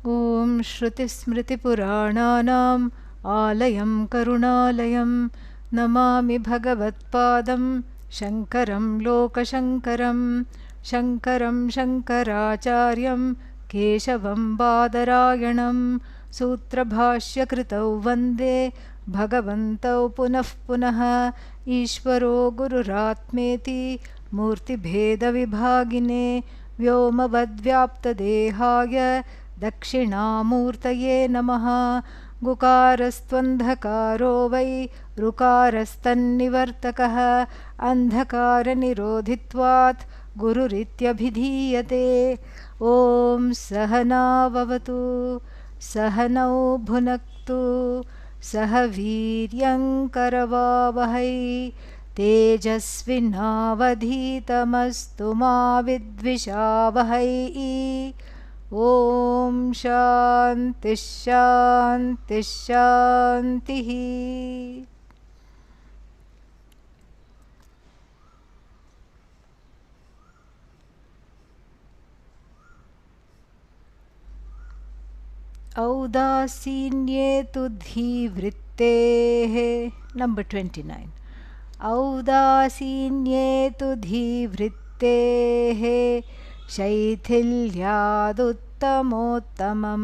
Om Shruti Smriti Purananam Alayam Karunalayam Namami Bhagavatpadam Shankaram Lokashankaram Shankaram Shankaracharyam Keshavam Badarayanam Sutrabhashya Kritau Vande Bhagavantau Punah Punah Ishvaro Gururatmeti Murti Bheda Vibhagine Vyomavadvyaptadehaya Dakshinamurtaye Namaha Gukarastvandhakaro vai Rukarastanivartakaha Andhakara nirodhitvat Gururityabhidhiyate. Om Sahana Vavatu Sahanau Bhunaktu Sahaviryam Karavavahai Tejasvinavadhitamastu ma vidvishavahai. Om Shanti Shanti Shanti. Audasinye tu dhivrittehe. Number 29. Audasinye tu dhivrittehe Shaithilyaduttamo-tamam.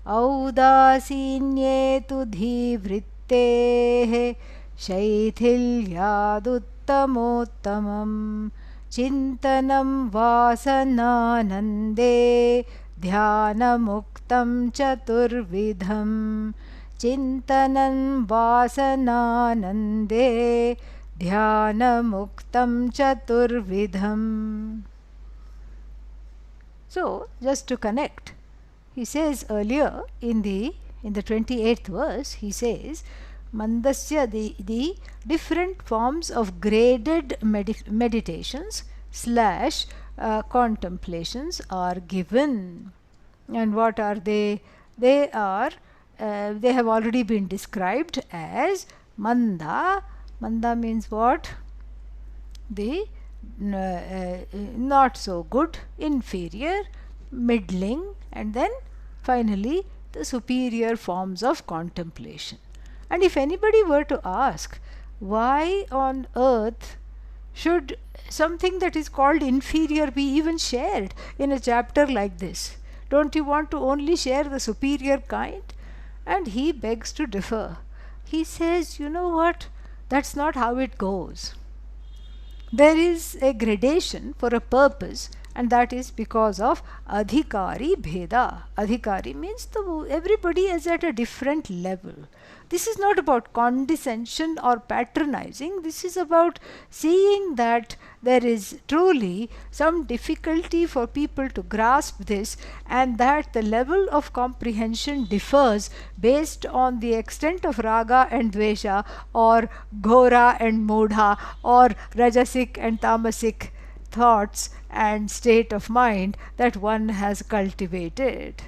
Audasinye tu dhivrittehe Shaithilyaduttamo-tamam. Chintanam vasananande Dhyanamuktam chaturvidham. Chintanam vasananande Dhyanamuktam chaturvidham. So, just to connect, he says earlier in the 28th verse, he says, Mandasya, the different forms of graded meditations slash contemplations are given. And what are they? They are, they have already been described as Manda. Manda means what? The not so good, inferior, middling, and then finally the superior forms of contemplation. And if anybody were to ask, why on earth should something that is called inferior be even shared in a chapter like this? Don't you want to only share the superior kind? And he begs to differ. He says, you know what? That's not how it goes. There is a gradation for a purpose, and that is because of adhikari bheda. Adhikari means everybody is at a different level. This is not about condescension or patronizing. This is about seeing that there is truly some difficulty for people to grasp this, and that the level of comprehension differs based on the extent of raga and dvesha, or ghora and modha, or rajasic and tamasic thoughts and state of mind that one has cultivated.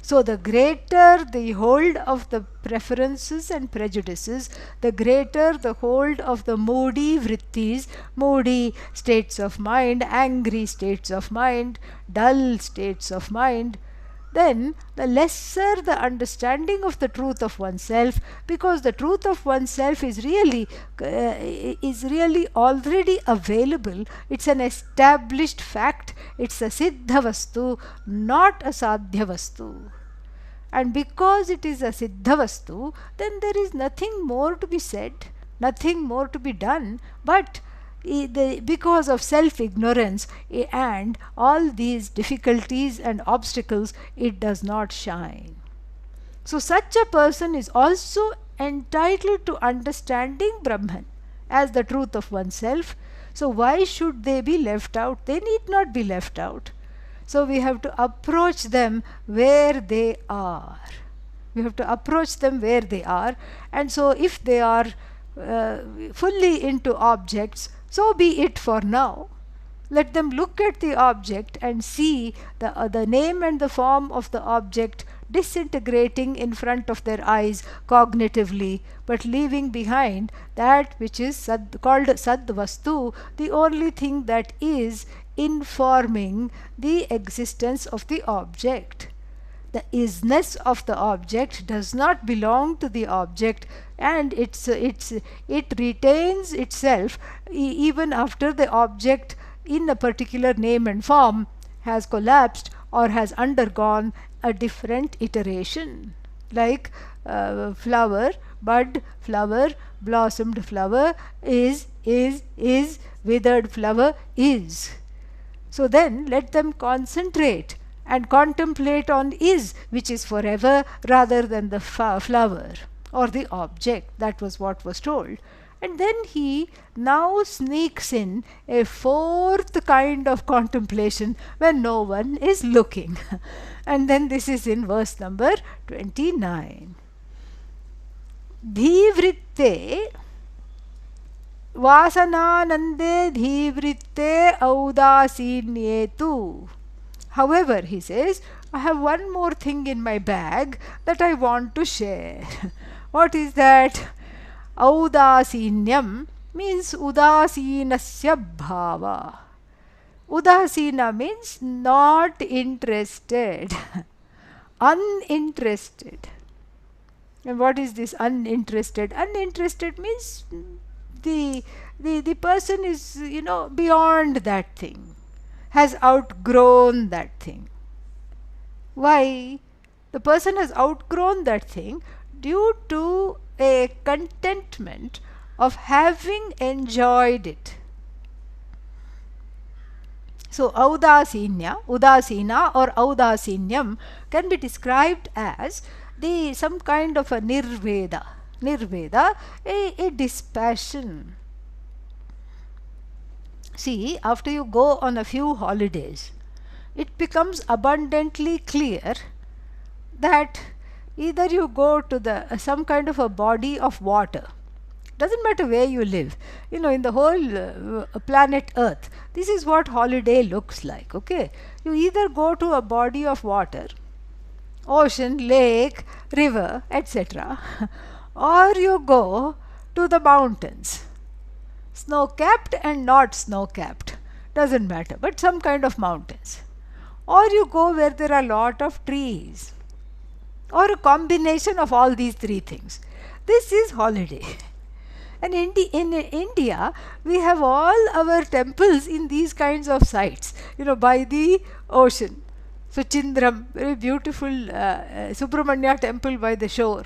So the greater the hold of the preferences and prejudices, the greater the hold of the moody vrittis, moody states of mind, angry states of mind, dull states of mind, then the lesser the understanding of the truth of oneself, because the truth of oneself is really already available. It's an established fact. It's a siddha vastu, not a sadhya vastu. And because it is a siddha vastu, then there is nothing more to be said, nothing more to be done, but because of self-ignorance and all these difficulties and obstacles, it does not shine. So such a person is also entitled to understanding Brahman as the truth of oneself. So why should they be left out? They need not be left out. So we have to approach them where they are. We have to approach them where they are. And so if they are fully into objects, so be it for now. Let them look at the object and see the name and the form of the object disintegrating in front of their eyes cognitively, but leaving behind that which is called Sad Vastu. The only thing that is informing the existence of the object. The isness of the object does not belong to the object, and it retains itself even after the object in a particular name and form has collapsed or has undergone a different iteration. Like flower, bud, flower, blossomed flower, is, withered flower, is. So then let them concentrate and contemplate on is, which is forever, rather than the flower or the object. That was what was told. And then he now sneaks in a fourth kind of contemplation when no one is looking. And then this is in verse number 29. Dhivritte vasananande dhivritte audasinyetu. However, he says, I have one more thing in my bag that I want to share. What is that? Audasinyam means udasinasya bhava. Udasina means not interested, uninterested. And what is this uninterested? Uninterested means the person is, beyond that thing, has outgrown that thing. Why? The person has outgrown that thing due to a contentment of having enjoyed it. So udasina or audasinyam can be described as some kind of a nirveda, a dispassion. See, after you go on a few holidays, it becomes abundantly clear that either you go to some kind of a body of water. Doesn't matter where you live, in the whole planet Earth, this is what holiday looks like. Okay, you either go to a body of water, ocean, lake, river, etc., or you go to the mountains, snow-capped and not snow-capped, doesn't matter, but some kind of mountains. Or you go where there are a lot of trees, or a combination of all these three things. This is holiday. And in India, we have all our temples in these kinds of sites, by the ocean. So Chindram, very beautiful Subramanya temple by the shore.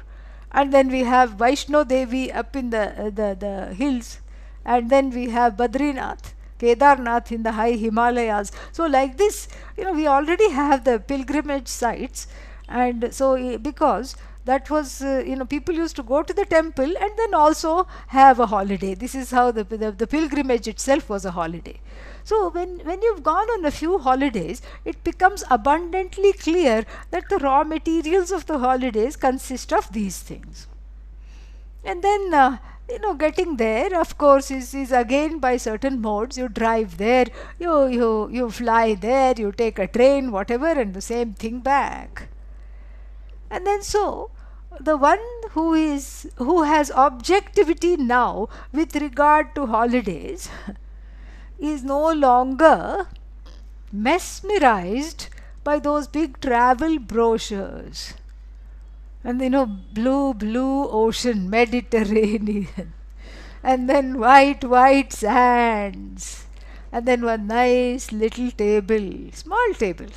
And then we have Vaishno Devi up in the hills. And then we have Badrinath, Kedarnath in the high Himalayas. So like this, we already have the pilgrimage sites. And so because that was, people used to go to the temple and then also have a holiday. This is how the pilgrimage itself was a holiday. So when you've gone on a few holidays, it becomes abundantly clear that the raw materials of the holidays consist of these things. And then, getting there, of course, is again by certain modes. You drive there, you fly there, you take a train, whatever, and the same thing back. And then so, the one who has objectivity now with regard to holidays is no longer mesmerized by those big travel brochures. And blue ocean, Mediterranean, and then white sands, and then one nice little table, small table,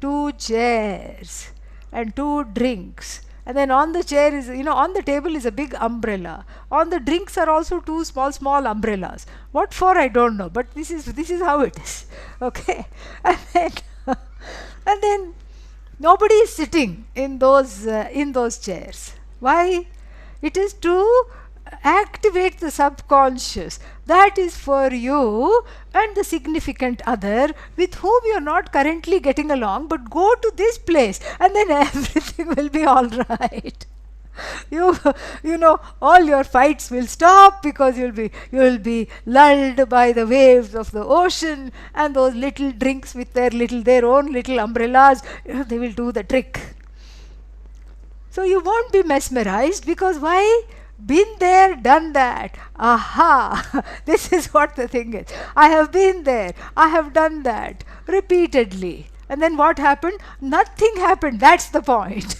2 chairs, and 2 drinks. And then on the chair is, on the table is a big umbrella. On the drinks are also 2 small umbrellas. What for, I don't know, but this is how it is. Okay, and then nobody is sitting in those chairs. Why? It is to activate the subconscious. That is for you and the significant other with whom you are not currently getting along, but go to this place and then everything will be all right. All your fights will stop because you will be lulled by the waves of the ocean, and those little drinks with their own little umbrellas, they will do the trick. So you won't be mesmerized, because why? been there, done that. Aha! This is what the thing is. I have been there, I have done that repeatedly. And then what happened? Nothing happened. That's the point.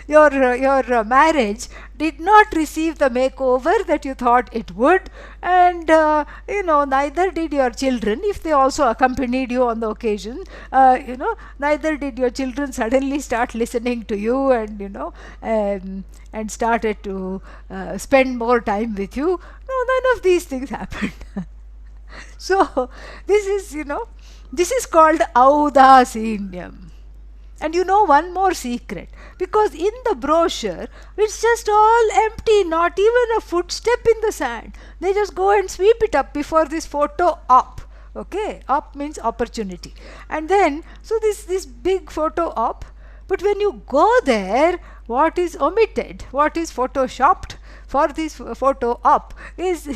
Your marriage did not receive the makeover that you thought it would, and neither did your children, if they also accompanied you on the occasion. Neither did your children suddenly start listening to you, and and started to spend more time with you. No, none of these things happened. So this is called audasinyam. And one more secret, because in the brochure it's just all empty, not even a footstep in the sand. They just go and sweep it up before this photo op. Okay, op means opportunity. And then, so this big photo op, but when you go there, what is omitted, what is photoshopped for this photo op is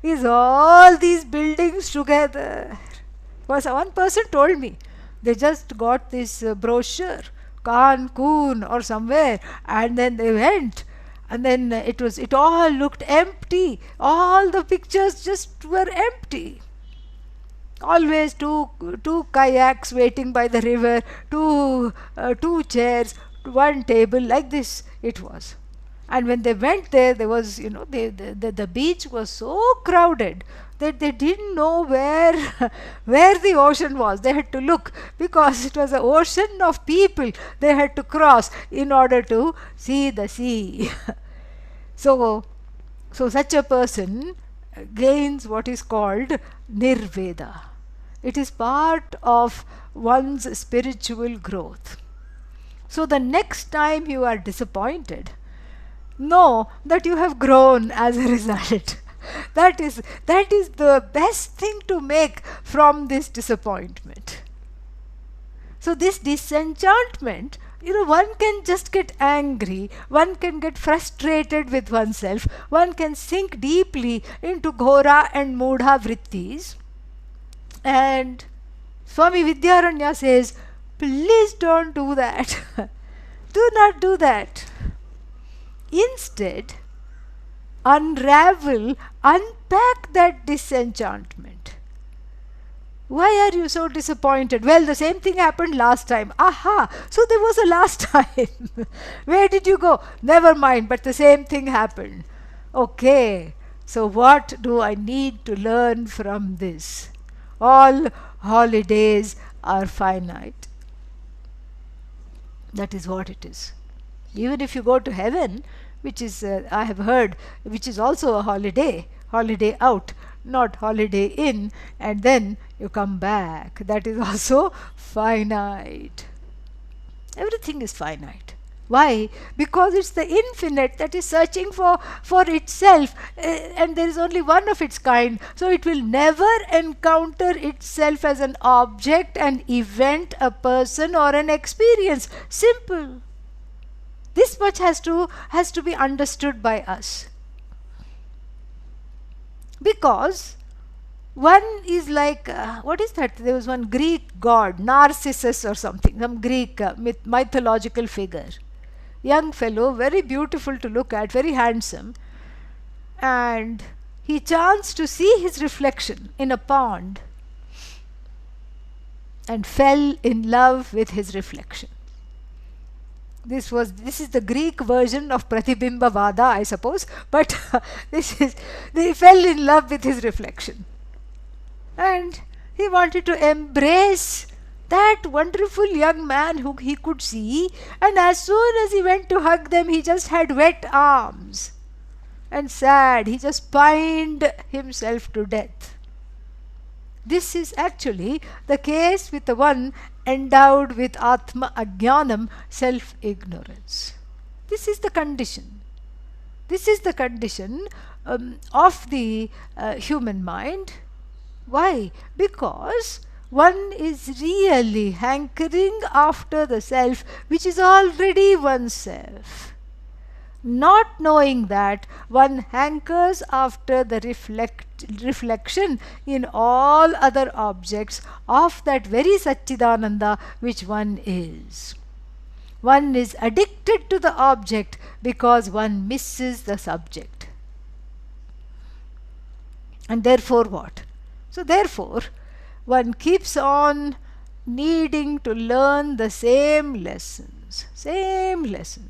is all these buildings together. One person told me they just got this brochure, Cancun or somewhere, and then they went, and then it all looked empty. All the pictures just were empty. Always two kayaks waiting by the river, two chairs, one table, like this it was. And when they went there was, the beach was so crowded that they didn't know where where the ocean was. They had to look, because it was an ocean of people they had to cross in order to see the sea. So such a person gains what is called nirveda. It is part of one's spiritual growth. So the next time you are disappointed, know that you have grown as a result. That is the best thing to make from this disappointment. So this disenchantment, one can just get angry, one can get frustrated with oneself, one can sink deeply into ghora and mudha vrittis. And Swami Vidyaranya says, please don't do that. Do not do that. Instead, unravel, unpack that disenchantment. Why are you so disappointed? Well, the same thing happened last time. Aha! So there was a last time. Where did you go? Never mind, but the same thing happened. Okay, so what do I need to learn from this? All holidays are finite. That is what it is. Even if you go to heaven, which is, I have heard, which is also a holiday out, not holiday in, and then you come back. That is also finite. Everything is finite. Why? Because it's the infinite that is searching for itself, and there is only one of its kind. So it will never encounter itself as an object, an event, a person, or an experience. Simple. This much has to be understood by us. Because one is like, what is that? There was one Greek god, Narcissus or something, some Greek mythological figure. Young fellow, very beautiful to look at, very handsome. And he chanced to see his reflection in a pond and fell in love with his reflection. This is the Greek version of Pratibimba Vada, I suppose, but they fell in love with his reflection. And he wanted to embrace that wonderful young man who he could see, and as soon as he went to hug them, he just had wet arms. And sad, he just pined himself to death. This is actually the case with the one endowed with Atma Ajnanam, self-ignorance. This is the condition. This is the condition of the human mind. Why? Because one is really hankering after the self which is already oneself. Not knowing that, one hankers after the reflection in all other objects of that very Satchidananda which one is. One is addicted to the object because one misses the subject. And therefore what? So therefore, one keeps on needing to learn the same lessons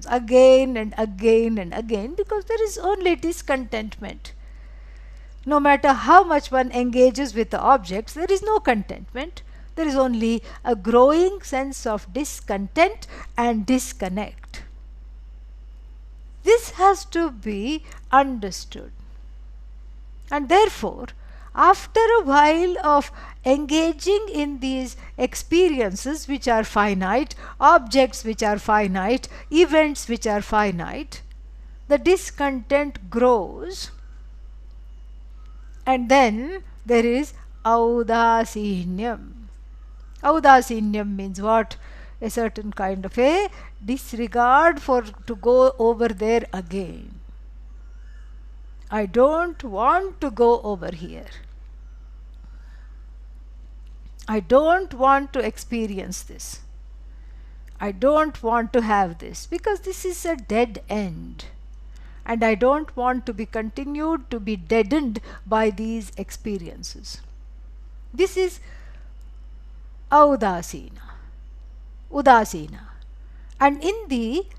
again and again and again, because there is only discontentment. No matter how much one engages with the objects, there is no contentment. There is only a growing sense of discontent and disconnect. This has to be understood. And therefore, after a while of engaging in these experiences which are finite, objects which are finite, events which are finite, the discontent grows, and then there is audasinyam. Audasinyam means what? A certain kind of a disregard for to go over there again. I don't want to go over here. I don't want to experience this. I don't want to have this, because this is a dead end. And I don't want to be continued to be deadened by these experiences. This is Udasina. And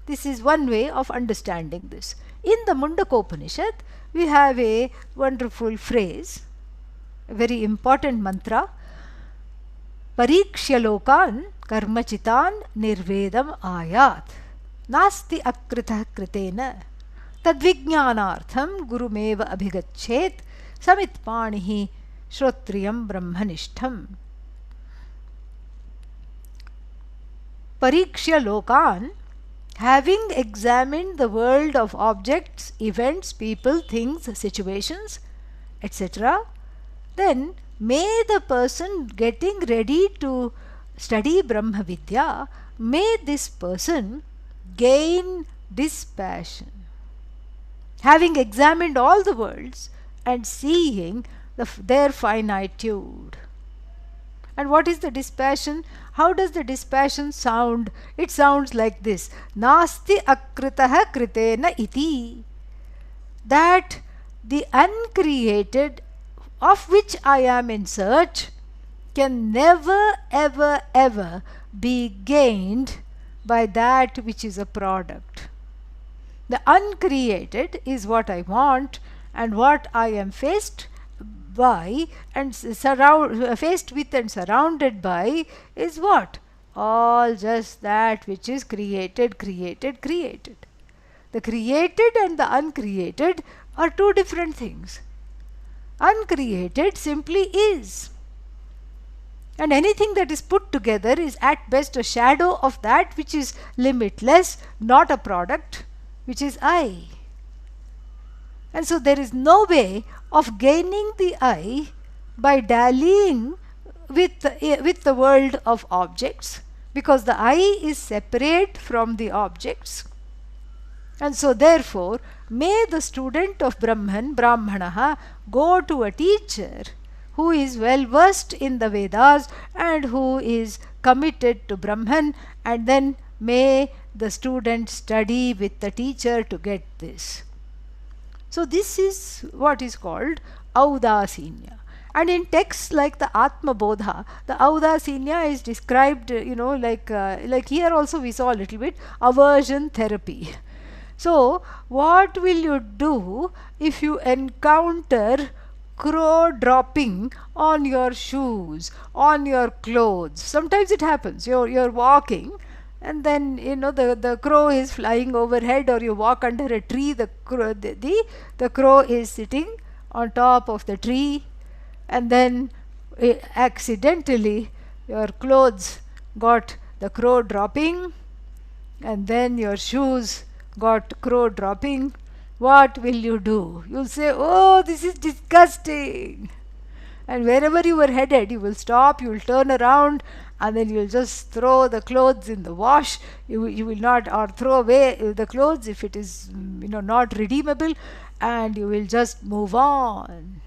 this is one way of understanding this. In the Mundakopanishad, we have a wonderful phrase, a very important mantra, Parikshya lokan karmachitan nirvedam ayat. Nasti akritah kritena. Tadvijnanartham gurumeva abhigachet samitpanihi shrotriyam brahmanishtham. Parikshya lokan, having examined the world of objects, events, people, things, situations, etc., then may the person getting ready to study Brahma Vidya, may this person gain dispassion. Having examined all the worlds and seeing their finitude. And what is the dispassion? How does the dispassion sound? It sounds like this. Nasti akritaha kritena iti. That the uncreated of which I am in search can never ever ever be gained by that which is a product. The uncreated is what I want, and what I am faced by and faced with and surrounded by is what? All just that which is created. The created and the uncreated are two different things. Uncreated simply is. And anything that is put together is at best a shadow of that which is limitless, not a product, which is I. And so there is no way of gaining the I by dallying with the world of objects, because the I is separate from the objects. And so therefore, may the student of Brahmanaha go to a teacher who is well versed in the Vedas and who is committed to Brahman, and then may the student study with the teacher to get this. So this is what is called Audasinya. And in texts like the Atma Bodha, the Audasinya is described, like here also we saw a little bit, aversion therapy. So what will you do if you encounter crow dropping on your shoes, on your clothes? Sometimes it happens. You're walking, and then the crow is flying overhead, or you walk under a tree, the crow is sitting on top of the tree, and then accidentally your clothes got the crow dropping, and then your shoes got crow dropping. What will you do? You'll say, oh, this is disgusting. And wherever you were headed, you will stop, you will turn around, and then you will just throw the clothes in the wash. You will not, or throw away the clothes if it is not redeemable, and you will just move on.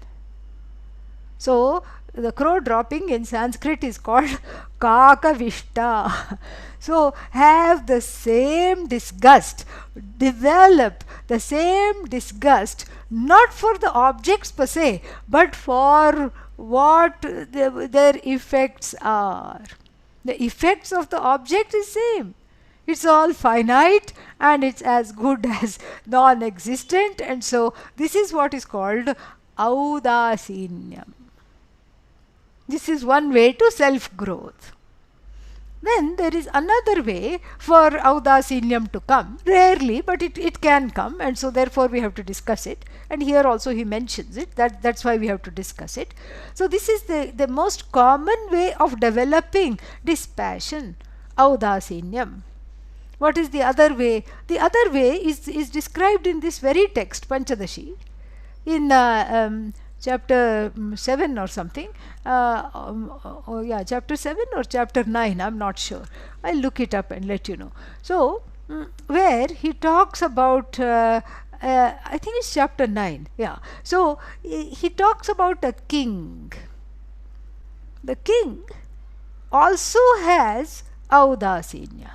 So The crow dropping in Sanskrit is called kakavishta. So have the same disgust, develop the same disgust, not for the objects per se, but for what their effects are. The effects of the object is same. It's all finite and it's as good as non-existent, and so this is what is called audasinyam. This is one way to self-growth. Then there is another way for audasinyam to come. Rarely, but it can come, and so therefore we have to discuss it. And here also he mentions it. That's why we have to discuss it. So this is the most common way of developing dispassion, audasinyam. What is the other way? The other way is described in this very text, Panchadasi, in chapter 7 or something. Chapter 7 or chapter 9, I'm not sure. I'll look it up and let you know. So, where he talks about, I think it's chapter 9. Yeah. So, he talks about a king. The king also has audasinya,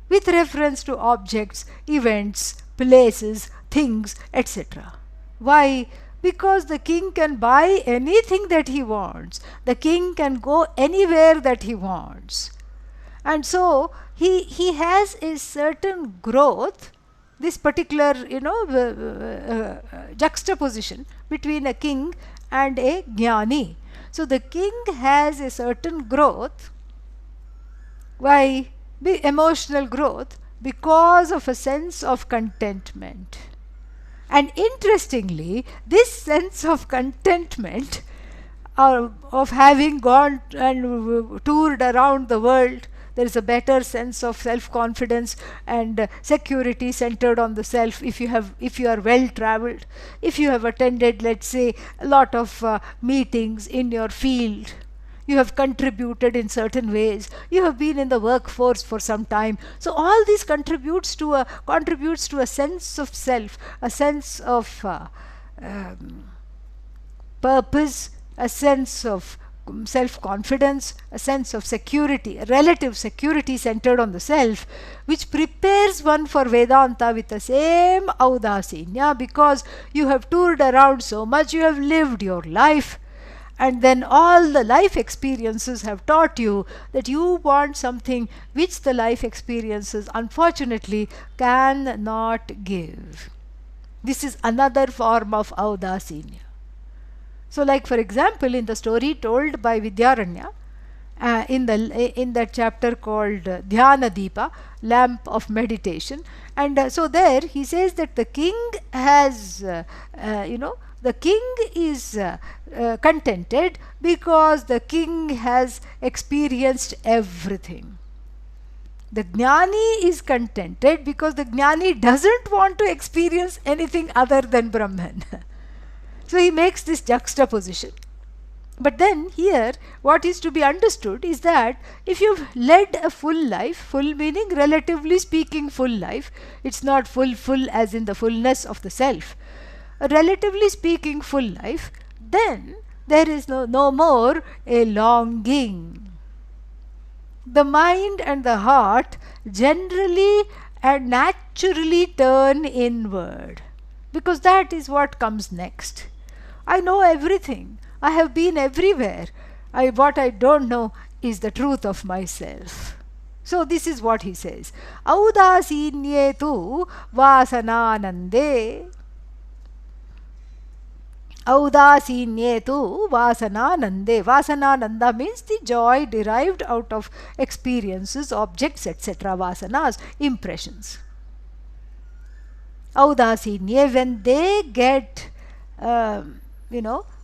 with reference to objects, events, places, things, etc. Why? Because the king can buy anything that he wants. The king can go anywhere that he wants. And so he has a certain growth, this particular juxtaposition between a king and a jnani. So the king has a certain growth. Why? Emotional growth, because of a sense of contentment. And interestingly, this sense of contentment, of having gone and toured around the world, there is a better sense of self-confidence and security centered on the self if you are well traveled, if you have attended, let's say, a lot of meetings in your field. You have contributed in certain ways. You have been in the workforce for some time. So all this contributes to a sense of self, a sense of purpose, a sense of self-confidence, a sense of security, a relative security centered on the self, which prepares one for Vedanta with the same audasinya, because you have toured around so much, you have lived your life. And then all the life experiences have taught you that you want something which the life experiences unfortunately cannot give. This is another form of audasinya. So like for example, in the story told by Vidyaranya, in that chapter called Dhyana Deepa, lamp of meditation, and so there he says that the king has, the king is contented because the king has experienced everything. The jnani is contented because the jnani doesn't want to experience anything other than Brahman. So he makes this juxtaposition. But then here what is to be understood is that if you've led a full life, full meaning relatively speaking full life, it's not full as in the fullness of the self, a relatively speaking full life, then there is no more a longing. The mind and the heart generally and naturally turn inward, because that is what comes next. I know everything. I have been everywhere. What I don't know is the truth of myself. So this is what he says. Audasinye tu vasananande. Audasinye tu vasananande. Vasanananda means the joy derived out of experiences, objects, etc. Vasanas, impressions. Audasinye, when they get,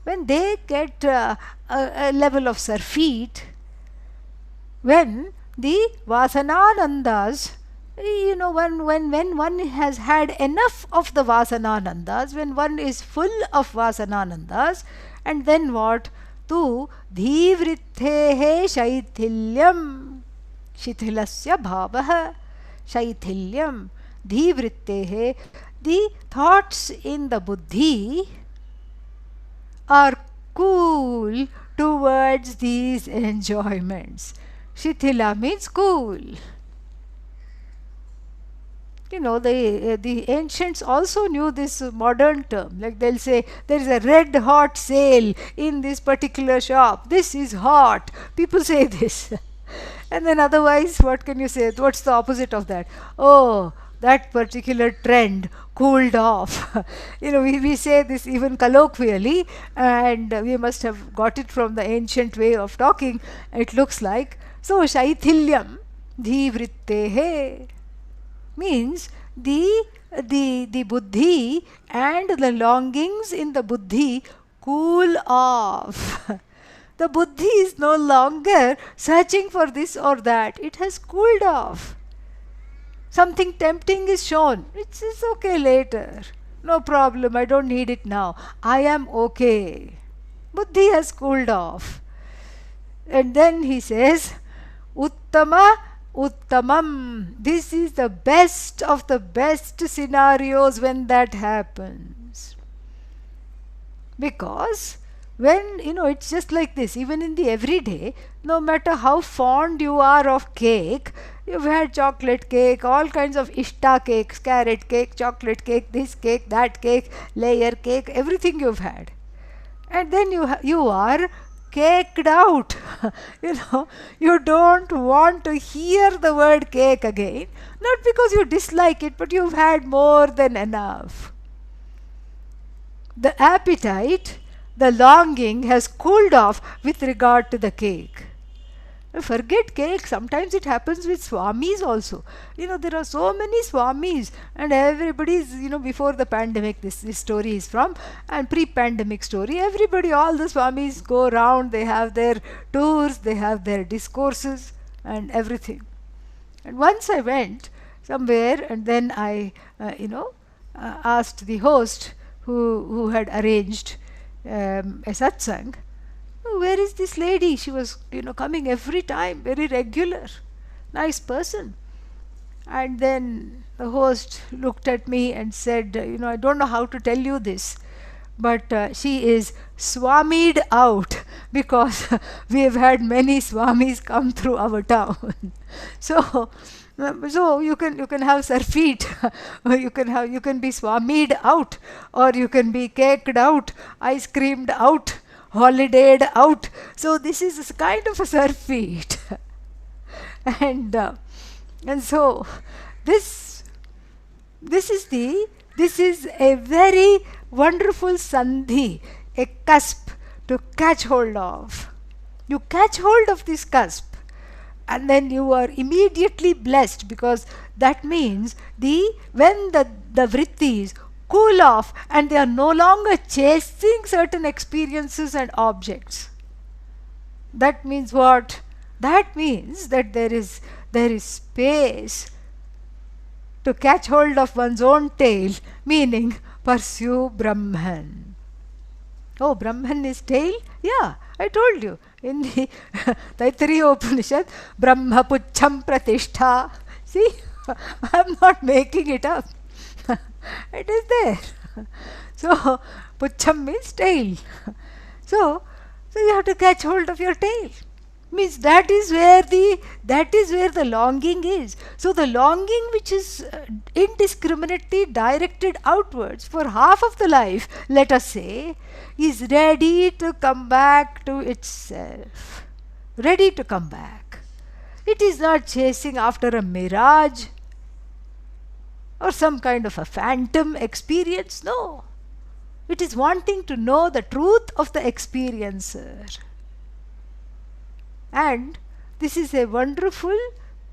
when they get a level of surfeit, when the vasananandas, when one has had enough of the vasananandas, when one is full of vasananandas, and then what? Tu dhivrithehe shaithilyam, shithilasya bhavah, shaithilyam, dhivrittehe, the thoughts in the buddhi are cool to towards these enjoyments. Shithila means cool. The ancients also knew this modern term. Like they'll say, there is a red hot sale in this particular shop. This is hot. People say this. And then otherwise, what can you say? What's the opposite of that? Oh, that particular trend cooled off. We say this even colloquially, and we must have got it from the ancient way of talking. It looks like, so shaithilyam dhivrittehe means the buddhi and the longings in the buddhi cool off. The buddhi is no longer searching for this or that. It has cooled off. Something tempting is shown. It's okay later. No problem. I don't need it now. I am okay. Buddhi has cooled off. And then he says, Uttama Uttamam. This is the best of the best scenarios when that happens. Because when, it's just like this, even in the everyday, no matter how fond you are of cake, you've had chocolate cake, all kinds of ishta cakes, carrot cake, chocolate cake, this cake, that cake, layer cake, everything you've had. And then you are caked out. You don't want to hear the word cake again, not because you dislike it, but you've had more than enough. The appetite, the longing has cooled off with regard to the cake. Forget cake, sometimes it happens with swamis also. There are so many swamis, and everybody's, before the pandemic, this story is from, and pre-pandemic story, everybody, all the swamis go around, they have their tours, they have their discourses and everything. And once I went somewhere, and then I, asked the host who had arranged a satsang, where is this lady? She was, coming every time, very regular, nice person. And then the host looked at me and said, I don't know how to tell you this, but she is swamied out because we have had many swamis come through our town. So you can have surfeit, you can be swamied out, or you can be caked out, ice creamed out, holidayed out. So this is a kind of a surfeit. and so this is a very wonderful sandhi, a cusp to catch hold of. You catch hold of this cusp, and then you are immediately blessed, because that means when the vrittis cool off and they are no longer chasing certain experiences and objects. That means what? That means that there is space to catch hold of one's own tail, meaning pursue Brahman. Oh, Brahman is tail? Yeah, I told you. In the Taittiriya Upanishad, Brahma Puchham Pratishtha. See, I'm not making it up. It is there. So, Puchham means tail. So you have to catch hold of your tail. Means that is where the longing is. So the longing which is indiscriminately directed outwards for half of the life, let us say, is ready to come back to itself. Ready to come back. It is not chasing after a mirage or some kind of a phantom experience. No. It is wanting to know the truth of the experiencer. And this is a wonderful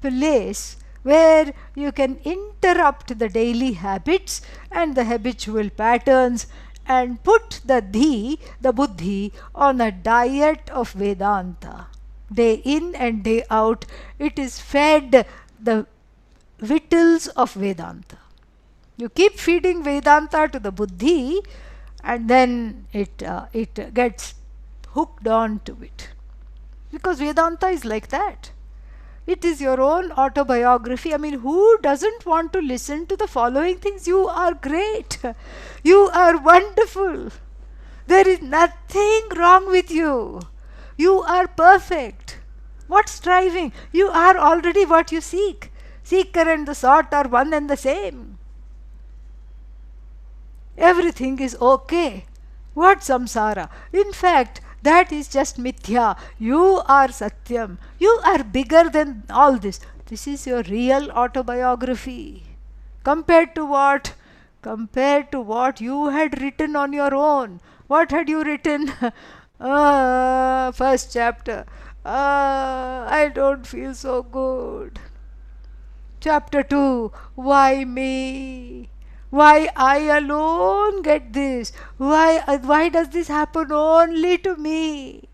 place where you can interrupt the daily habits and the habitual patterns and put the buddhi, on a diet of Vedanta. Day in and day out, it is fed the victuals of Vedanta. You keep feeding Vedanta to the buddhi, and then it gets hooked on to it. Because Vedanta is like that. It is your own autobiography. I mean, who doesn't want to listen to the following things? You are great. You are wonderful. There is nothing wrong with you. You are perfect. What striving? You are already what you seek. Seeker and the sought are one and the same. Everything is okay. What samsara? In fact, that is just mithya. You are Satyam. You are bigger than all this. This is your real autobiography. Compared to what? Compared to what you had written on your own. What had you written? First chapter. I don't feel so good. Chapter 2. Why me? Why I alone get this? Why does this happen only to me?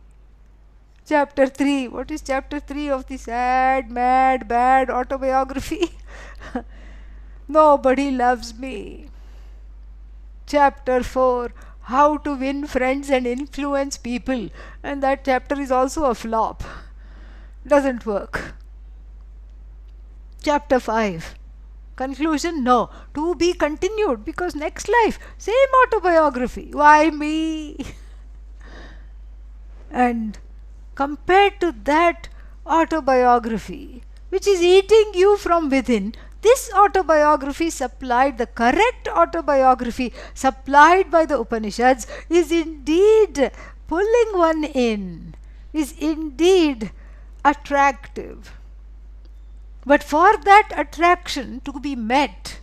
Chapter 3. What is chapter 3 of the sad, mad, bad autobiography? Nobody loves me. Chapter 4. How to win friends and influence people. And that chapter is also a flop. Doesn't work. Chapter 5. Conclusion, no. To be continued, because next life, same autobiography. Why me? And compared to that autobiography, which is eating you from within, this autobiography supplied, the correct autobiography supplied by the Upanishads, is indeed pulling one in, is indeed attractive. But for that attraction to be met,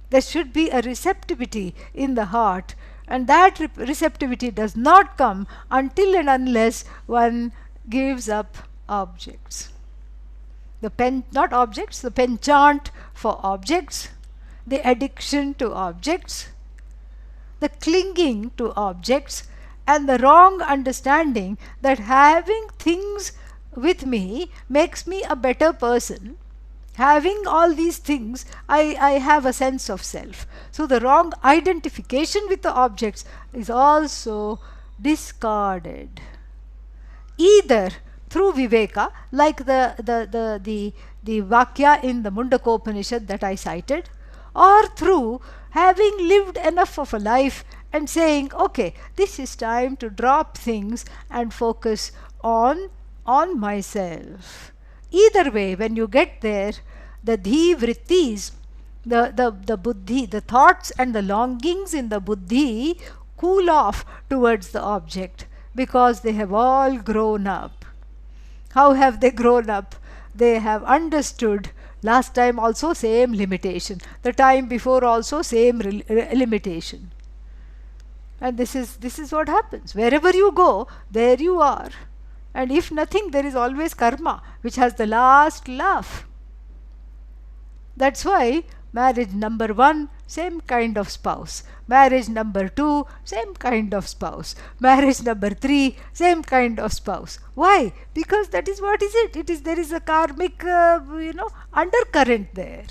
there should be a receptivity in the heart, and that receptivity does not come until and unless one gives up objects. Not objects, the penchant for objects, the addiction to objects, the clinging to objects, and the wrong understanding that having things with me makes me a better person. Having all these things, I have a sense of self. So the wrong identification with the objects is also discarded. Either through viveka, like the vakya in the Mundakopanishad that I cited, or through having lived enough of a life and saying, okay, this is time to drop things and focus on myself. Either way, when you get there, the dhi vrittis, the buddhi, the thoughts and the longings in the buddhi cool off towards the object, because they have all grown up. How have they grown up? They have understood. Last time also same limitation. The time before also same limitation. And this is what happens. Wherever you go, there you are. And if nothing, there is always karma, which has the last laugh. That's why marriage number 1, same kind of spouse. Marriage number 2, same kind of spouse. Marriage number 3, same kind of spouse. Why? Because that is what is it. There is a karmic, undercurrent there.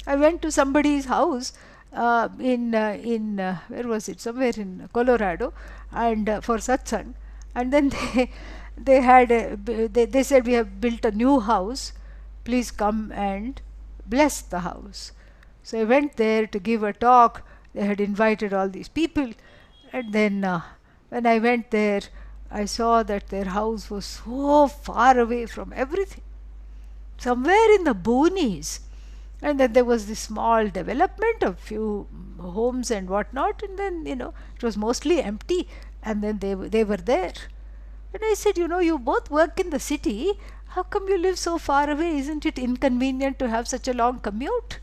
I went to somebody's house in where was it? Somewhere in Colorado, and for satsang. And then they said, we have built a new house, please come and bless the house. So I went there to give a talk. They had invited all these people, and then when I went there, I saw that their house was so far away from everything, somewhere in the boonies. And then there was this small development of few homes and whatnot, and then it was mostly empty. And then they were there. And I said, you both work in the city. How come you live so far away? Isn't it inconvenient to have such a long commute?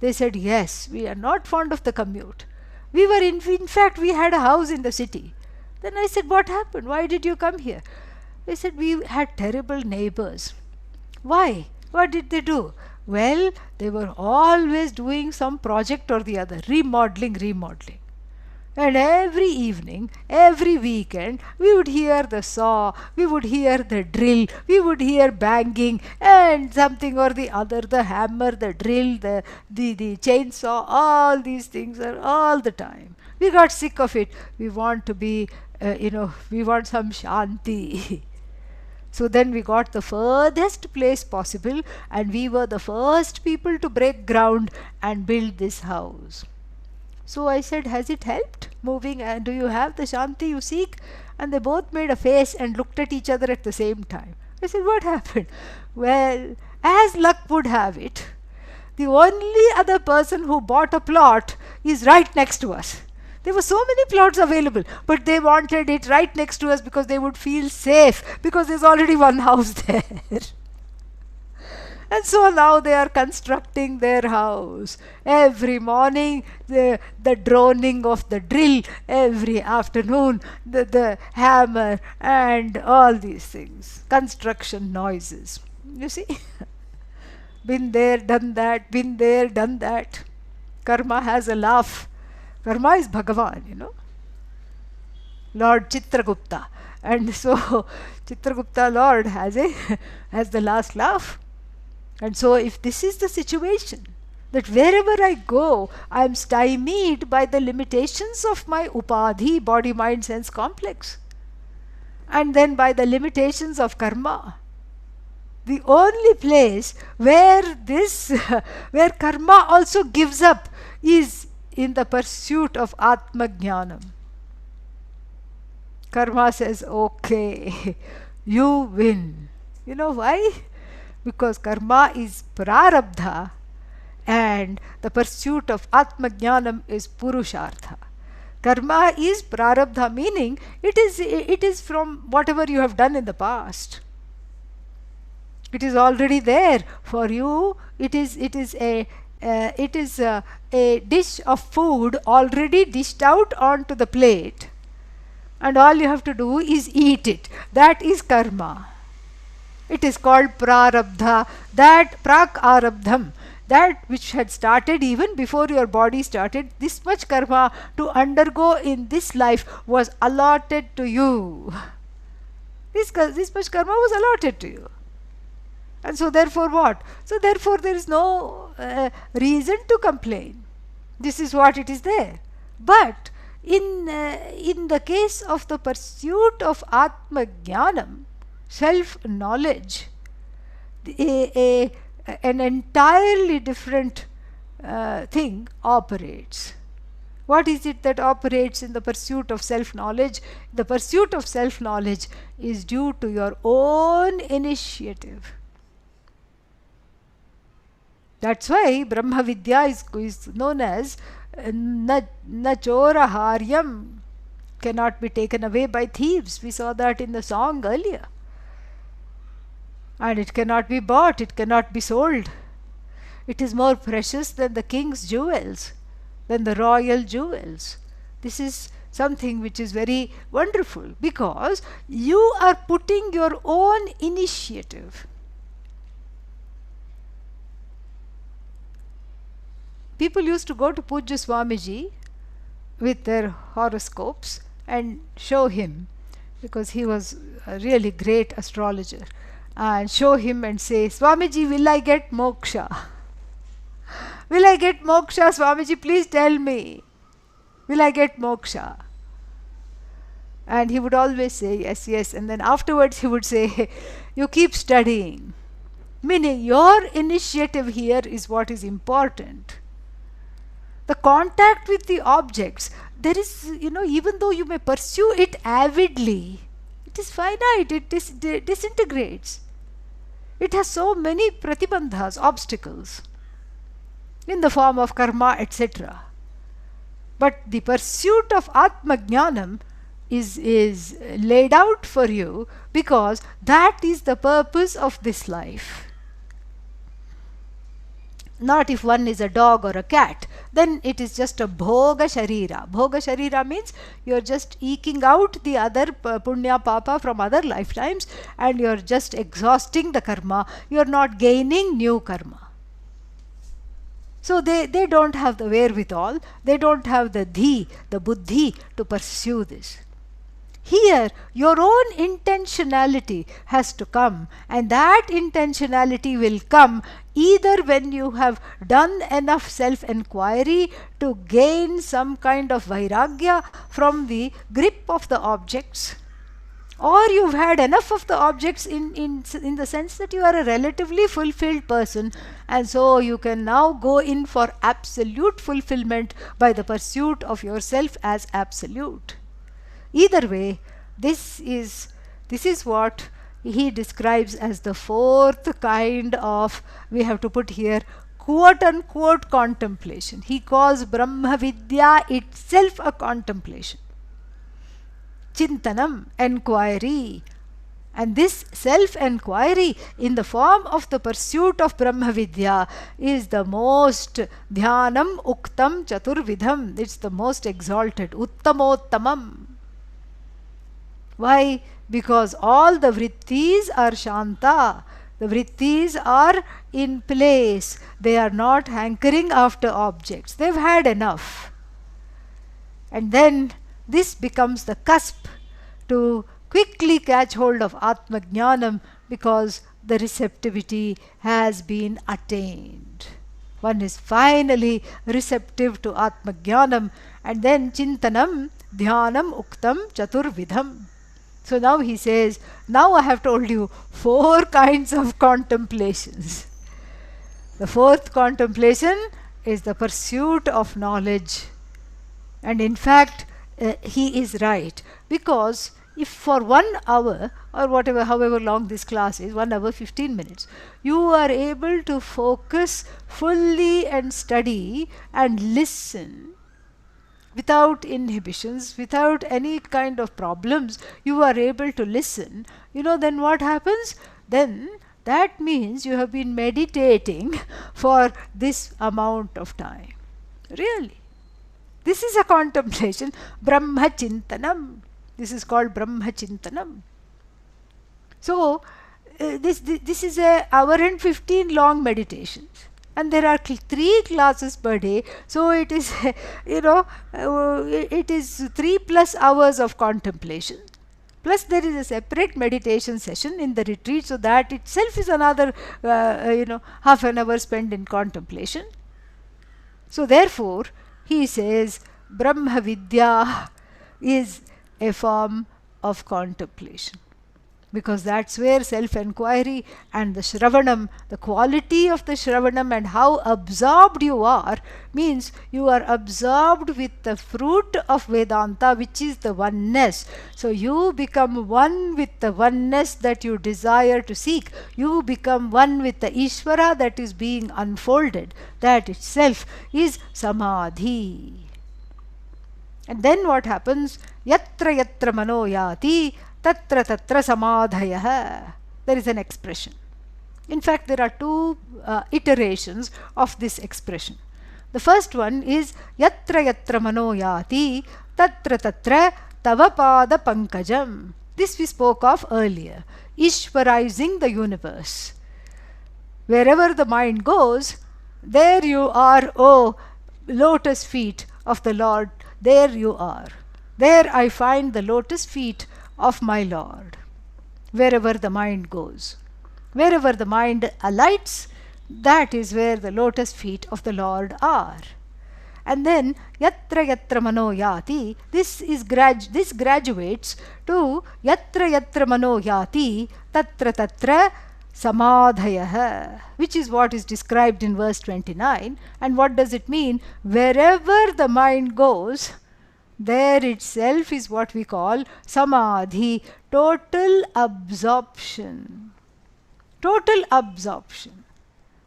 They said, yes, we are not fond of the commute. We were in fact, we had a house in the city. Then I said, what happened? Why did you come here? They said, we had terrible neighbors. Why? What did they do? Well, they were always doing some project or the other, remodeling. And every evening, every weekend, we would hear the saw, we would hear the drill, we would hear banging and something or the other, the hammer, the drill, the chainsaw, all these things are all the time. We got sick of it. We want to be, we want some shanti. So then we got the furthest place possible, and we were the first people to break ground and build this house. So I said, has it helped moving, and do you have the shanti you seek? And they both made a face and looked at each other at the same time. I said, what happened? Well, as luck would have it, the only other person who bought a plot is right next to us. There were so many plots available, but they wanted it right next to us because they would feel safe, because there's already one house there. And so now they are constructing their house. Every morning, the droning of the drill. Every afternoon, the hammer and all these things. Construction noises. You see? Been there, done that, been there, done that. Karma has a laugh. Karma is Bhagavan, you know. Lord Chitragupta. And so Chitragupta Lord has the last laugh. And so if this is the situation, that wherever I go, I am stymied by the limitations of my upadhi, body, mind, sense complex, and then by the limitations of karma, the only place where where karma also gives up is in the pursuit of Atma Jnanam. Karma says, okay, you win. You know why? Because karma is prarabdha and the pursuit of Atma Jnanam is purushartha. Karma is prarabdha, meaning it is from whatever you have done in the past. It is already there for you. It is a dish of food already dished out onto the plate, and all you have to do is eat it. That is karma. It is called prarabdha, that prak arabdham, that which had started even before your body started. This much karma to undergo in this life was allotted to you. This much karma was allotted to you. And so therefore what? So therefore there is no reason to complain. This is what it is there. But in the case of the pursuit of Atma Jnanam, self-knowledge, an entirely different thing operates. What is it that operates in the pursuit of self-knowledge? The pursuit of self-knowledge is due to your own initiative. That's why Brahma Vidya is known as na chora haryam, cannot be taken away by thieves. We saw that in the song earlier. And it cannot be bought, it cannot be sold. It is more precious than the king's jewels, than the royal jewels. This is something which is very wonderful, because you are putting your own initiative. People used to go to Pujya Swamiji with their horoscopes and show him, because he was a really great astrologer, and show him and say, Swamiji, will I get moksha? Will I get moksha, Swamiji? Please tell me. Will I get moksha? And he would always say, yes, yes. And then afterwards he would say, you keep studying. Meaning your initiative here is what is important. The contact with the objects, there is, even though you may pursue it avidly, it is finite, it disintegrates. It has so many pratibandhas, obstacles, in the form of karma, etc. But the pursuit of Atma Jnanam is laid out for you, because that is the purpose of this life. Not if one is a dog or a cat, then it is just a bhoga sharira. Bhoga sharira means you are just eking out the other punya papa from other lifetimes, and you are just exhausting the karma. You are not gaining new karma. So they don't have the wherewithal, they don't have the buddhi to pursue this. Here, your own intentionality has to come, and that intentionality will come either when you have done enough self-enquiry to gain some kind of vairagya from the grip of the objects, or you've had enough of the objects in the sense that you are a relatively fulfilled person, and so you can now go in for absolute fulfillment by the pursuit of yourself as absolute. Either way, This is what he describes as the fourth kind of, we have to put here, quote unquote contemplation. He calls Brahma Vidya itself a contemplation. Chintanam, enquiry. And this self-enquiry in the form of the pursuit of Brahma Vidya is the most dhyanam uktam chaturvidham. It's the most exalted, uttamottamam. Why? Because all the vrittis are shanta. The vrittis are in place. They are not hankering after objects. They've had enough. And then this becomes the cusp to quickly catch hold of Atma Jnanam, because the receptivity has been attained. One is finally receptive to Atma Jnanam, and then Chintanam, Dhyanam, Uktam, Chaturvidham. So now he says, now I have told you 4 kinds of contemplations. The fourth contemplation is the pursuit of knowledge. And in fact, he is right, because if for 1 hour or whatever, however long this class is, 1 hour 15 minutes, you are able to focus fully and study and listen without inhibitions, without any kind of problems, you are able to listen, then what happens? Then that means you have been meditating for this amount of time. Really. This is a contemplation, Brahma Chintanam. This is called Brahma Chintanam. So, this is a hour and 15 long meditation. And there are 3 classes per day. So, it is, it is 3+ hours of contemplation. Plus, there is a separate meditation session in the retreat. So, that itself is another, half an hour spent in contemplation. So, therefore, he says Brahma Vidya is a form of contemplation, because that's where self-enquiry and the Shravanam, the quality of the Shravanam and how absorbed you are, means you are absorbed with the fruit of Vedanta, which is the oneness. So you become one with the oneness that you desire to seek. You become one with the Ishvara that is being unfolded. That itself is Samadhi. And then what happens? Yatra yatra mano yati tatra tatra samadhayah. There is an expression. In fact, there are 2 iterations of this expression. The first one is yatra yatra mano yati tatra tatra tavapada pankajam. This we spoke of earlier. Ishvarizing the universe. Wherever the mind goes, there you are, oh, lotus feet of the Lord. There you are. There I find the lotus feet of my Lord. Wherever the mind goes, wherever the mind alights, that is where the lotus feet of the Lord are. And then yatra yatra mano yati, this graduates to yatra yatra mano yati tatra tatra samadhayah, which is what is described in verse 29. And what does it mean? Wherever the mind goes, there itself is what we call samadhi, total absorption. Total absorption.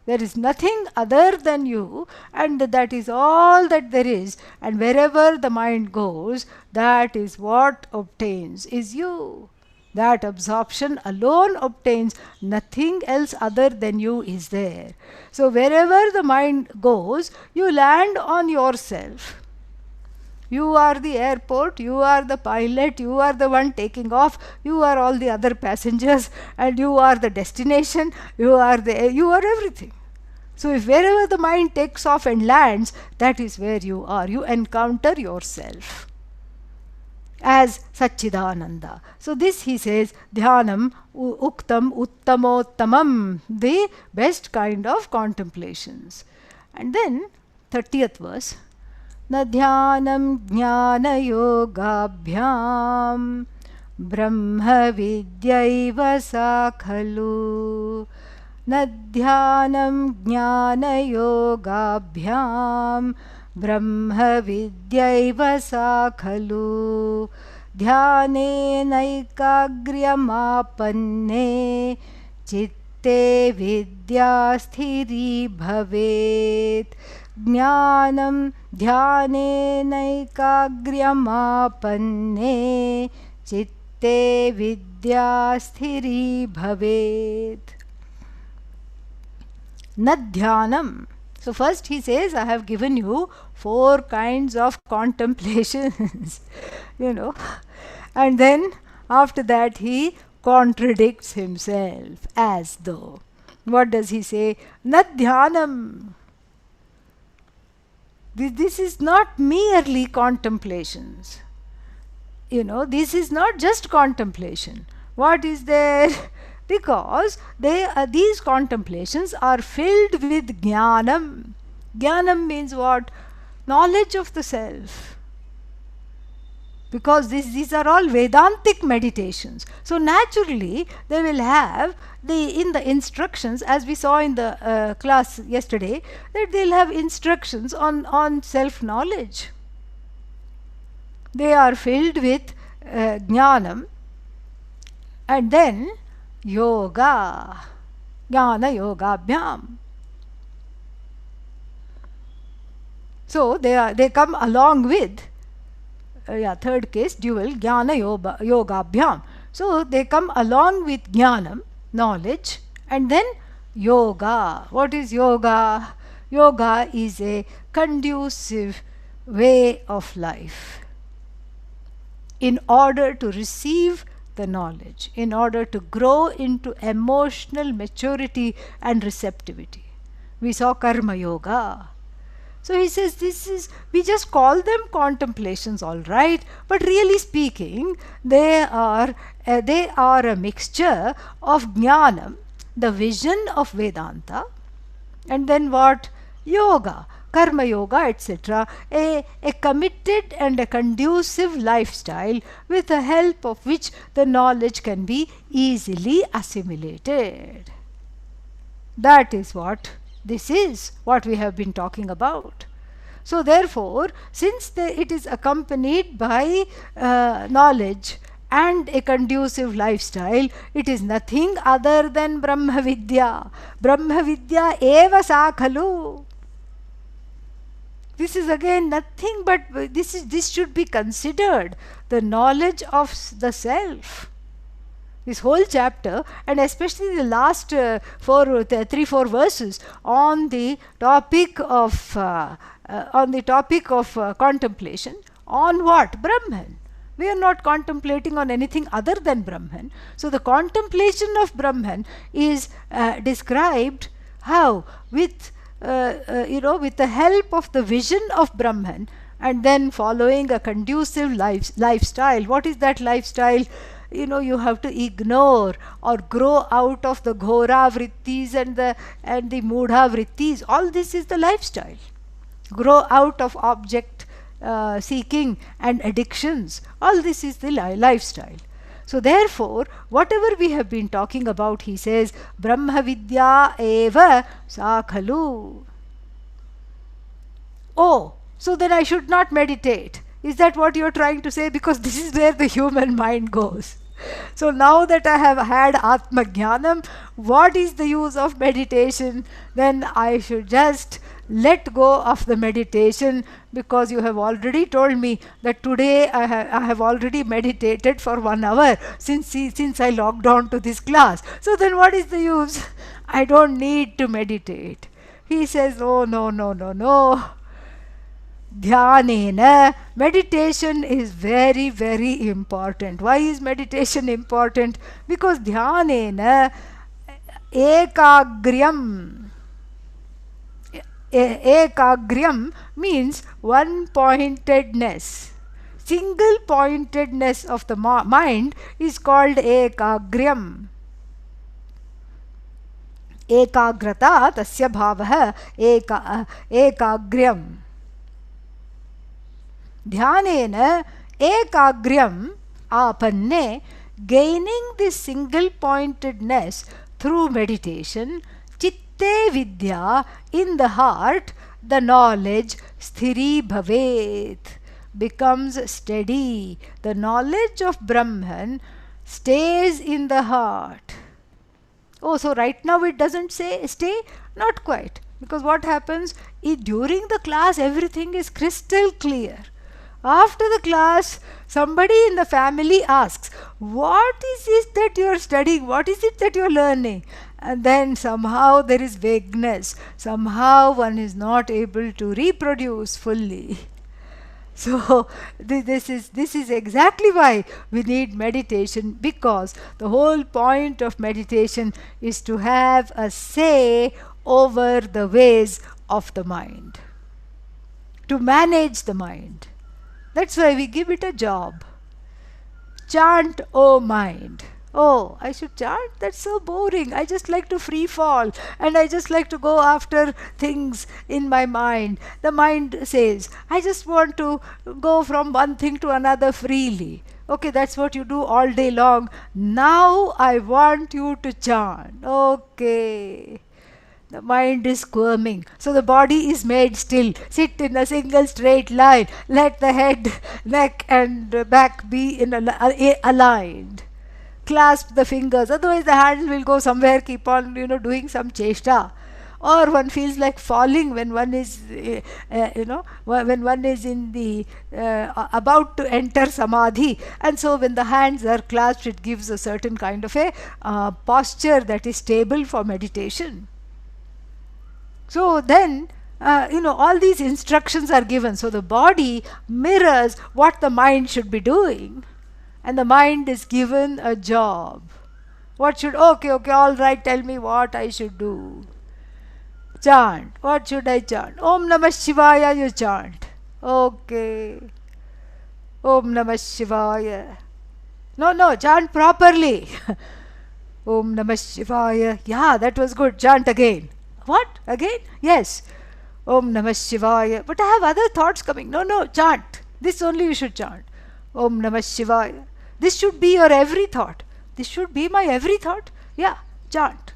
There is nothing other than you, and that is all that there is. And wherever the mind goes, that is what obtains, is you. That absorption alone obtains. Nothing else other than you is there. So wherever the mind goes, you land on yourself. You are the airport, you are the pilot, you are the one taking off, you are all the other passengers, and you are the destination, you are everything. So if wherever the mind takes off and lands, that is where you are. You encounter yourself as Satchidananda. So this, he says, Dhyanam Uktam Uttamottamam, the best kind of contemplations. And then 30th verse, Na dhyanam jnana yogabhyam brahma vidyaiva sa khalu. Na dhyanam jnana yogabhyam brahma vidyaiva sa khalu. ध्यानेनैकाग्र्यमापन्ने चित्ते विद्या स्थिरी भवेत्. ज्ञानं ध्यानेनैकाग्र्यमापन्ने चित्ते विद्या स्थिरी भवेत्. न ध्यानम. So first he says, I have given you 4 kinds of contemplations, and then after that he contradicts himself as though. What does he say? Na dhyanam. This is not merely contemplations. This is not just contemplation. What is there? Because these contemplations are filled with jnanam. Jnanam means what? Knowledge of the self. Because these are all Vedantic meditations. So naturally they will have in the instructions, as we saw in the class yesterday, that they'll have instructions on self-knowledge. They are filled with jnanam, and then yoga, jnana yogabhyam. So they come along with third case, dual, jnana yogabhyam. So they come along with jnanam, knowledge, and then yoga. What is yoga? Yoga is a conducive way of life in order to receive the knowledge, in order to grow into emotional maturity and receptivity. We saw karma yoga. So he says we just call them contemplations, all right, but really speaking, they are a mixture of jnanam, the vision of Vedanta, and then what? Yoga, karma yoga, etc. A committed and a conducive lifestyle with the help of which the knowledge can be easily assimilated. That is what this is, what we have been talking about. So therefore, since it is accompanied by knowledge and a conducive lifestyle, it is nothing other than Brahma Vidya. Brahma Vidya eva sa khalu. This is again nothing but this should be considered the knowledge of the self. This whole chapter, and especially the last 3-4 verses on the topic of contemplation, on what? Brahman. We are not contemplating on anything other than Brahman. So the contemplation of Brahman is described how? With the help of the vision of Brahman, and then following a conducive lifestyle. What is that lifestyle? You have to ignore or grow out of the ghora vrittis and the mudha vrittis. All this is the lifestyle. Grow out of object seeking and addictions. All this is the lifestyle. So therefore, whatever we have been talking about, he says, Brahma Vidya eva sa khalu. Oh, so then I should not meditate. Is that what you are trying to say? Because this is where the human mind goes. So now that I have had Atma Jnanam, what is the use of meditation? Then I should just let go of the meditation, because you have already told me that today I have already meditated for 1 hour since I logged on to this class. So then what is the use? I don't need to meditate. He says, oh, no. Dhyanena, meditation is very, very important. Why is meditation important? Because dhyanena ekagryam. Ekagryam means one-pointedness. Single pointedness of the mind is called ekagryam. Ekagrata tasya bhavah ekagryam. Dhyanena ekagryam apanne, gaining this single pointedness through meditation, chitte vidya, in the heart, the knowledge, sthiri bhavet, becomes steady. The knowledge of Brahman stays in the heart. Oh, so right now it doesn't say stay? Not quite. Because what happens, during the class everything is crystal clear. After the class, somebody in the family asks, what is it that you are studying? What is it that you are learning? And then somehow there is vagueness. Somehow one is not able to reproduce fully. So this is exactly why we need meditation, because the whole point of meditation is to have a say over the ways of the mind, to manage the mind. That's why we give it a job. Chant, O mind. Oh, I should chant? That's so boring. I just like to free fall and I just like to go after things in my mind. The mind says, I just want to go from one thing to another freely. Okay, that's what you do all day long. Now I want you to chant. Okay. The mind is squirming. So the body is made still. Sit in a single straight line. Let the head, neck and back be aligned. Clasp the fingers. Otherwise the hands will go somewhere. Keep on, doing some cheshta. Or one feels like falling when one is, when one is in the about to enter samadhi. And so when the hands are clasped, it gives a certain kind of a posture that is stable for meditation. So then, all these instructions are given. So the body mirrors what the mind should be doing. And the mind is given a job. Okay, all right, tell me what I should do. Chant. What should I chant? Om Namah Shivaya, you chant. Okay. Om Namah Shivaya. No, chant properly. Om Namah Shivaya. Yeah, that was good. Chant again. What? Again? Yes. Om Namah Shivaya. But I have other thoughts coming. No, chant. This only you should chant. Om Namah Shivaya. This should be your every thought. This should be my every thought. Yeah, chant.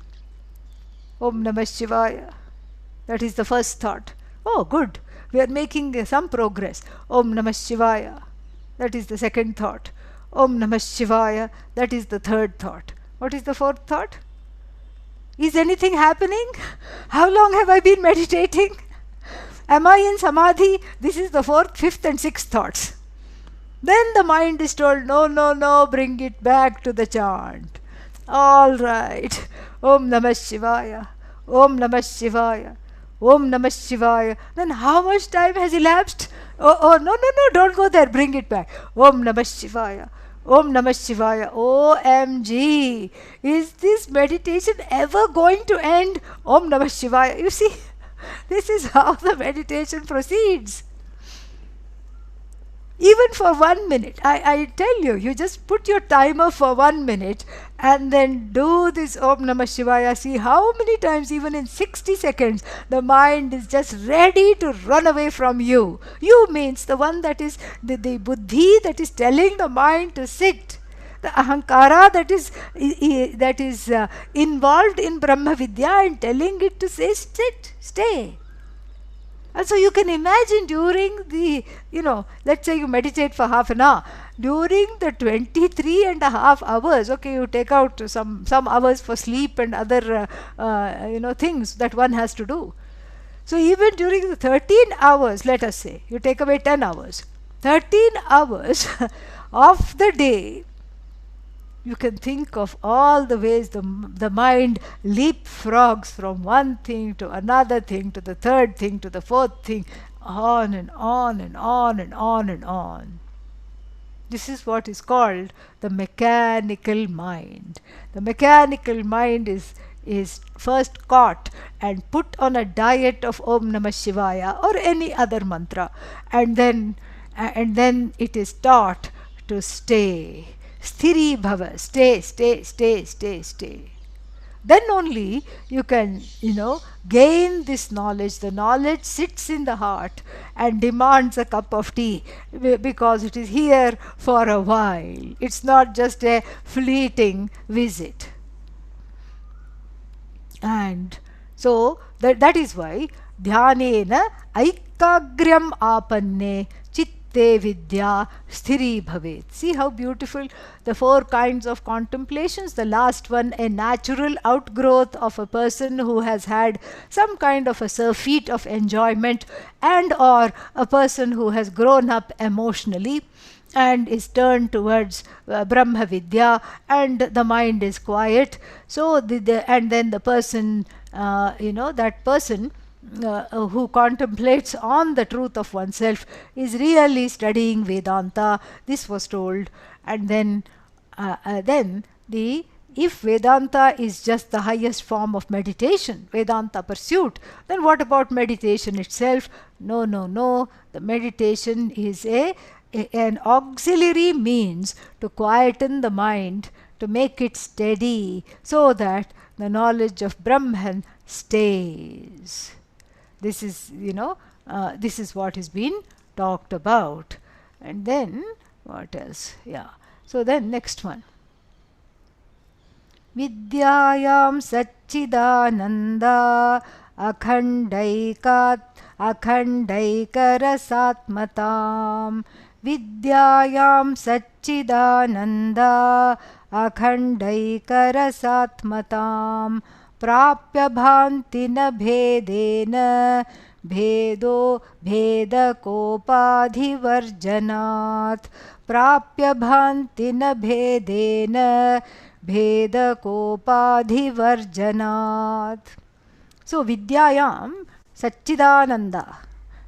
Om Namah Shivaya. That is the first thought. Oh, good. We are making some progress. Om Namah Shivaya. That is the second thought. Om Namah Shivaya. That is the third thought. What is the fourth thought? Is anything happening? How long have I been meditating? Am I in samadhi? This is the fourth, fifth and sixth thoughts. Then the mind is told, no, bring it back to the chant. All right. Om Namah Shivaya. Om Namah Shivaya. Om Namah Shivaya. Then how much time has elapsed? Oh, no, don't go there. Bring it back. Om Namah Shivaya. Om Namah Shivaya. OMG. Is this meditation ever going to end? Om Namah Shivaya. You see, this is how the meditation proceeds. Even for 1 minute, I tell you, you just put your timer for 1 minute and then do this Om Namah Shivaya. See how many times, even in 60 seconds, the mind is just ready to run away from you. You means the one that is the buddhi that is telling the mind to sit. The ahankara that is involved in Brahma Vidya and telling it to say, sit, stay. And so you can imagine during the, let's say you meditate for half an hour. During the 23.5 hours, okay, you take out some hours for sleep and other, things that one has to do. So even during the 13 hours, let us say, you take away 10 hours. 13 hours of the day, you can think of all the ways the mind leapfrogs from one thing to another thing, to the third thing, to the fourth thing, on and on and on and on and on. This is what is called the mechanical mind. The mechanical mind is first caught and put on a diet of Om Namah Shivaya or any other mantra, and then it is taught to stay. Sthiri bhava, stay. Then only you can, gain this knowledge. The knowledge sits in the heart and demands a cup of tea because it is here for a while. It's not just a fleeting visit. And so that is why dhyanena aikagryam apanne te vidya sthiri bhavet. See how beautiful the four kinds of contemplations. The last one, a natural outgrowth of a person who has had some kind of a surfeit of enjoyment, and or a person who has grown up emotionally and is turned towards Brahma Vidya, and the mind is quiet. So and then the person, that person who contemplates on the truth of oneself is really studying Vedanta. This was told. And then the if Vedanta is just the highest form of meditation, Vedanta pursuit, then what about meditation itself? No, no, no. The meditation is an auxiliary means to quieten the mind, to make it steady, so that the knowledge of Brahman stays. This is, this is what is being talked about. And then, what else? Yeah. So then, next one. Vidyayam Satchidananda Akhandaikarasatmatam. Vidyayam Satchidananda Akhandaikarasatmatam. Prapya bhantina bhedena bhedo bhedakopadhivarjanat. Prapya bhantina bhedena bhedakopadhivarjanat. So Vidyayam Satchidananda.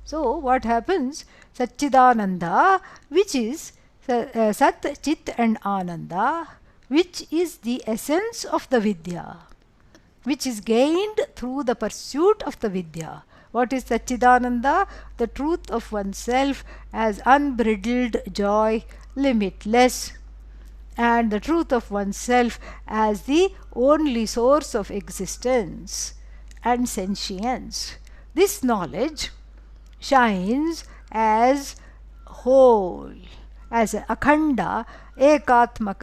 So what happens? Satchidananda, which is Sat, Chit and Ananda, which is the essence of the Vidya, which is gained through the pursuit of the Vidya. What is Satchidananda? The truth of oneself as unbridled joy, limitless, and the truth of oneself as the only source of existence and sentience. This knowledge shines as whole, as akhanda, ekatma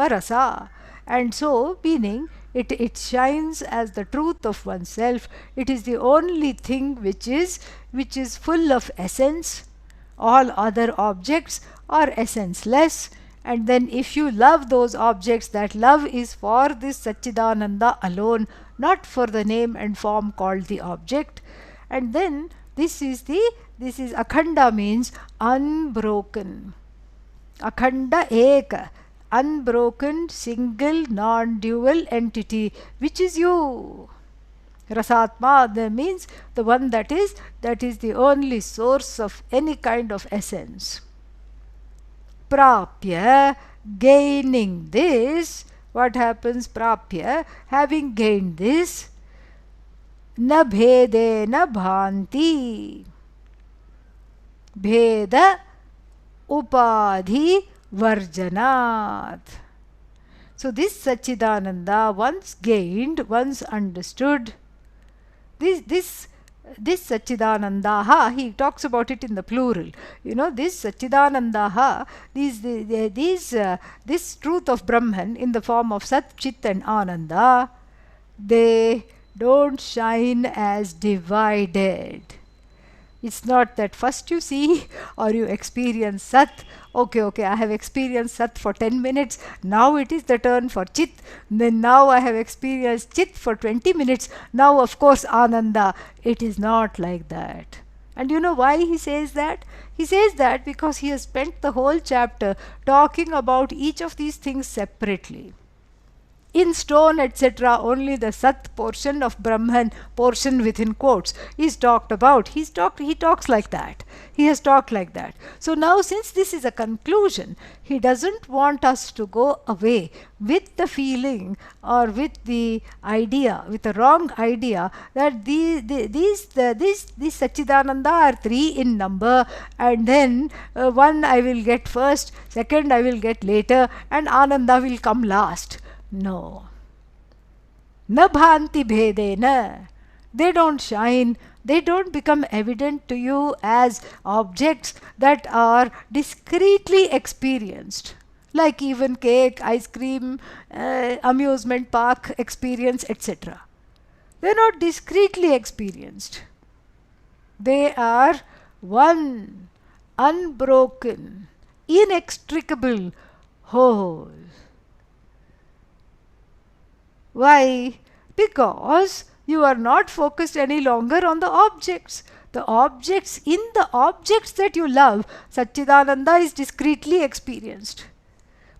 rasa. And so, meaning, it shines as the truth of oneself. It is the only thing which is full of essence. All other objects are essenceless. And then if you love those objects, that love is for this Satchidananda alone, not for the name and form called the object. And then this is akhanda, means unbroken. Akhanda eka, unbroken, single, non-dual entity, which is you. Rasatma, that means the one that is the only source of any kind of essence. Prapya, gaining this. What happens? Prapya, having gained this. Na bhede na bhanti. Bheda upadhi varjanat. So this Satchidananda, once gained, once understood, this Satchidanandaha, he talks about it in the plural. This Satchidanandaha, this truth of Brahman in the form of Sat, Chit and Ananda, they don't shine as divided. It's not that first you see or you experience Sat. Okay, I have experienced Sat for 10 minutes. Now it is the turn for Chit. Then now I have experienced Chit for 20 minutes. Now, of course, Ananda. It is not like that. And you know why he says that? He says that because he has spent the whole chapter talking about each of these things separately. In stone, etc., only the Sat portion of Brahman, portion within quotes, is talked about. He talks like that. He has talked like that. So now, since this is a conclusion, he doesn't want us to go away with the feeling or with the idea, with the wrong idea, that these Satchidananda are 3 in number, and then one I will get first, second I will get later, and Ananda will come last. No. Na bhanti bhedena. They don't shine. They don't become evident to you as objects that are discreetly experienced. Like even cake, ice cream, amusement park experience, etc. They are not discreetly experienced. They are one. unbroken, inextricable whole. Why? Because you are not focused any longer on the objects. The objects, in the objects that you love, Satchidananda is discretely experienced.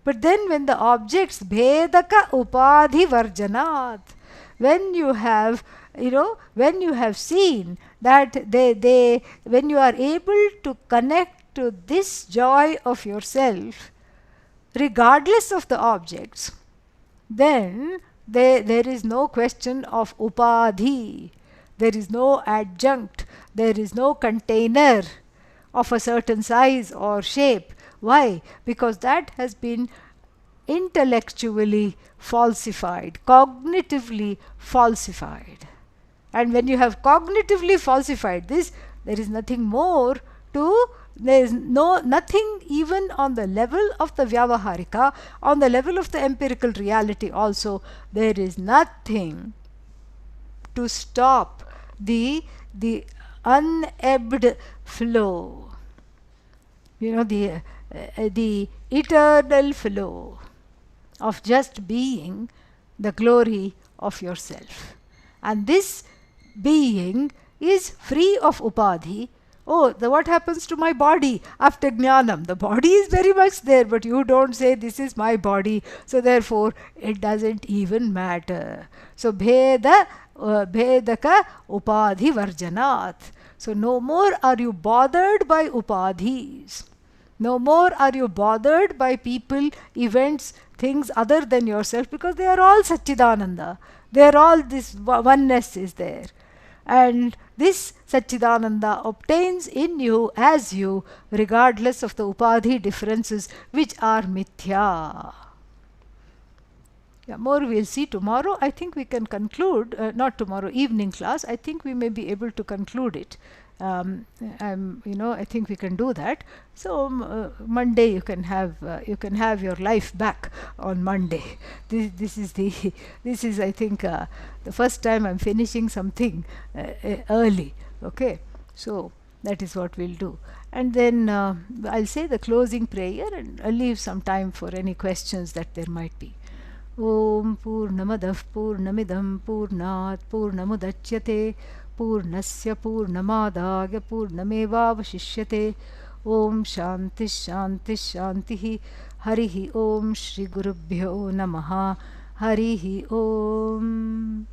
But then when the objects, Bhedaka Upadhi Varjanat, when you have, when you have seen that when you are able to connect to this joy of yourself, regardless of the objects, then there is no question of upadhi. There is no adjunct. There is no container of a certain size or shape. Why? Because that has been intellectually falsified, cognitively falsified. And when you have cognitively falsified this, there is nothing more to, there is nothing even on the level of the Vyavaharika, on the level of the empirical reality also, there is nothing to stop the unebbed flow, the eternal flow of just being the glory of yourself. And this being is free of upadhi. Oh, what happens to my body after jnanam? The body is very much there, but you don't say this is my body, so therefore it doesn't even matter. So bhedaka upadhi varjanat. So no more are you bothered by upadhis. No more are you bothered by people, events, things other than yourself, because they are all Satchidananda. They are all, this oneness is there. And this Satchidananda obtains in you as you, regardless of the upadhi differences which are mithya. Yeah, more we'll see tomorrow. I think we can conclude, not tomorrow, evening class. I think we may be able to conclude it. I think we can do that. So Monday you can have your life back on Monday. This is I think the first time I'm finishing something early. Okay, so that is what we'll do. And then I'll say the closing prayer, and I'll leave some time for any questions that there might be. Om Purnamadah Purnamidam Purnat Purnamudachyate Purnasya Purnamadaya Purnamevavashishyate. Om Shanti Shanti Shantihi. Harihi Om Shri Gurubhyo Namaha. Harihi Om.